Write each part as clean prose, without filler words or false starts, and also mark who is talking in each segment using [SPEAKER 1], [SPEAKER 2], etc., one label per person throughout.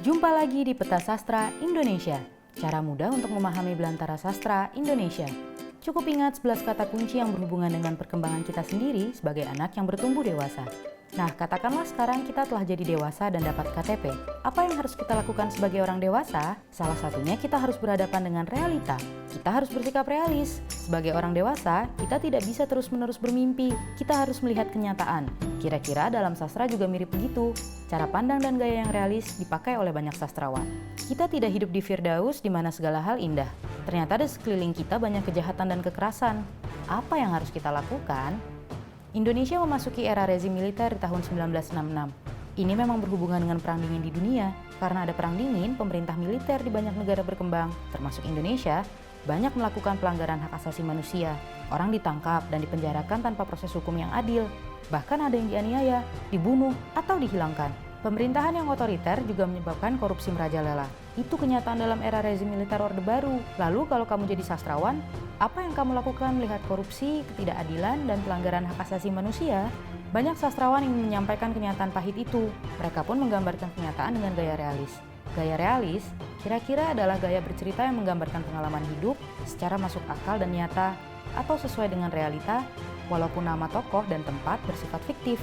[SPEAKER 1] Jumpa lagi di Peta Sastra Indonesia. Cara mudah untuk memahami belantara sastra Indonesia. Cukup ingat 11 kata kunci yang berhubungan dengan perkembangan kita sendiri sebagai anak yang bertumbuh dewasa. Nah, katakanlah sekarang kita telah jadi dewasa dan dapat KTP. Apa yang harus kita lakukan sebagai orang dewasa? Salah satunya kita harus berhadapan dengan realita. Kita harus bersikap realis. Sebagai orang dewasa, kita tidak bisa terus-menerus bermimpi. Kita harus melihat kenyataan. Kira-kira dalam sastra juga mirip begitu. Cara pandang dan gaya yang realis dipakai oleh banyak sastrawan. Kita tidak hidup di Firdaus di mana segala hal indah. Ternyata di sekeliling kita banyak kejahatan dan kekerasan. Apa yang harus kita lakukan? Indonesia memasuki era rezim militer di tahun 1966. Ini memang berhubungan dengan perang dingin di dunia. Karena ada perang dingin, pemerintah militer di banyak negara berkembang, termasuk Indonesia, banyak melakukan pelanggaran hak asasi manusia. Orang ditangkap dan dipenjarakan tanpa proses hukum yang adil. Bahkan ada yang dianiaya, dibunuh, atau dihilangkan. Pemerintahan yang otoriter juga menyebabkan korupsi merajalela. Itu kenyataan dalam era rezim militer Orde Baru. Lalu kalau kamu jadi sastrawan, apa yang kamu lakukan melihat korupsi, ketidakadilan, dan pelanggaran hak asasi manusia? Banyak sastrawan ingin menyampaikan kenyataan pahit itu. Mereka pun menggambarkan kenyataan dengan gaya realis. Gaya realis kira-kira adalah gaya bercerita yang menggambarkan pengalaman hidup secara masuk akal dan nyata, atau sesuai dengan realita, walaupun nama tokoh dan tempat bersifat fiktif.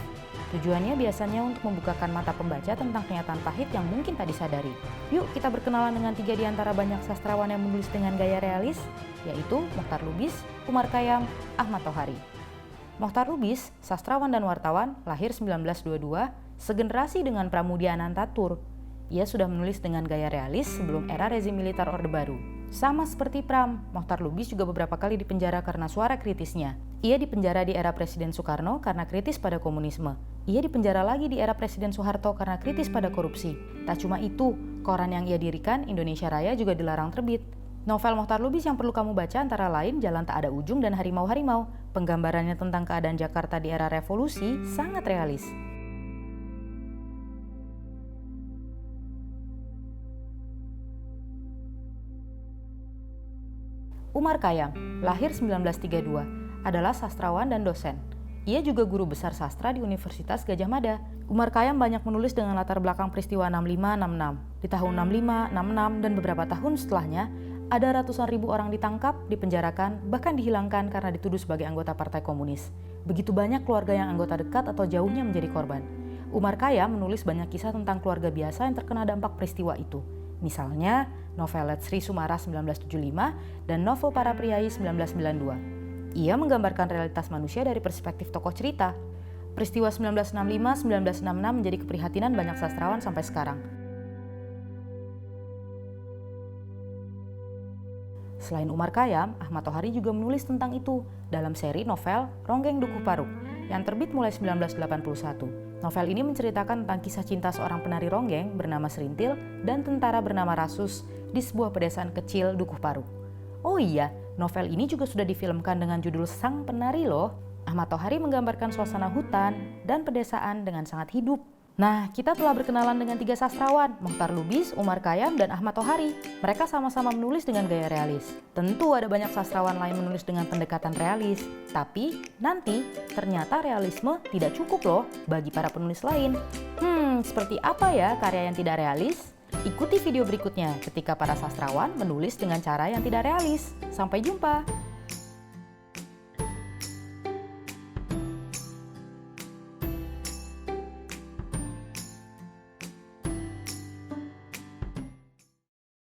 [SPEAKER 1] Tujuannya biasanya untuk membukakan mata pembaca tentang kenyataan pahit yang mungkin tak disadari. Yuk kita berkenalan dengan 3 di antara banyak sastrawan yang menulis dengan gaya realis, yaitu Mochtar Lubis, Umar Khayyam, Ahmad Tohari. Mochtar Lubis, sastrawan dan wartawan, lahir 1922, segenerasi dengan Pramudia Anantatur. Ia sudah menulis dengan gaya realis sebelum era rezim militer Orde Baru. Sama seperti Pram, Mochtar Lubis juga beberapa kali dipenjara karena suara kritisnya. Ia dipenjara di era Presiden Soekarno karena kritis pada komunisme. Ia dipenjara lagi di era Presiden Soeharto karena kritis pada korupsi. Tak cuma itu, koran yang ia dirikan, Indonesia Raya, juga dilarang terbit. Novel Mochtar Lubis yang perlu kamu baca antara lain Jalan Tak Ada Ujung dan Harimau-Harimau. Penggambarannya tentang keadaan Jakarta di era revolusi sangat realis. Umar Khayyam, lahir 1932, adalah sastrawan dan dosen. Ia juga guru besar sastra di Universitas Gadjah Mada. Umar Khayyam banyak menulis dengan latar belakang peristiwa 65-66. Di tahun 65, 66, dan beberapa tahun setelahnya, ada ratusan ribu orang ditangkap, dipenjarakan, bahkan dihilangkan karena dituduh sebagai anggota Partai Komunis. Begitu banyak keluarga yang anggota dekat atau jauhnya menjadi korban. Umar Khayyam menulis banyak kisah tentang keluarga biasa yang terkena dampak peristiwa itu. Misalnya, novel Let Sri Sumara 1975 dan novel Para Priai 1992. Ia menggambarkan realitas manusia dari perspektif tokoh cerita. Peristiwa 1965-1966 menjadi keprihatinan banyak sastrawan sampai sekarang. Selain Umar Khayyam, Ahmad Tohari juga menulis tentang itu dalam seri novel Ronggeng Dukuh Paruk yang terbit mulai 1981. Novel ini menceritakan tentang kisah cinta seorang penari ronggeng bernama Serintil dan tentara bernama Rasus di sebuah pedesaan kecil Dukuh Paruk. Oh iya, novel ini juga sudah difilmkan dengan judul Sang Penari loh. Ahmad Tohari menggambarkan suasana hutan dan pedesaan dengan sangat hidup. Nah, kita telah berkenalan dengan 3 sastrawan, Mochtar Lubis, Umar Khayyam, dan Ahmad Tohari. Mereka sama-sama menulis dengan gaya realis. Tentu ada banyak sastrawan lain menulis dengan pendekatan realis. Tapi, nanti ternyata realisme tidak cukup loh bagi para penulis lain. Seperti apa ya karya yang tidak realis? Ikuti video berikutnya ketika para sastrawan menulis dengan cara yang tidak realis. Sampai jumpa!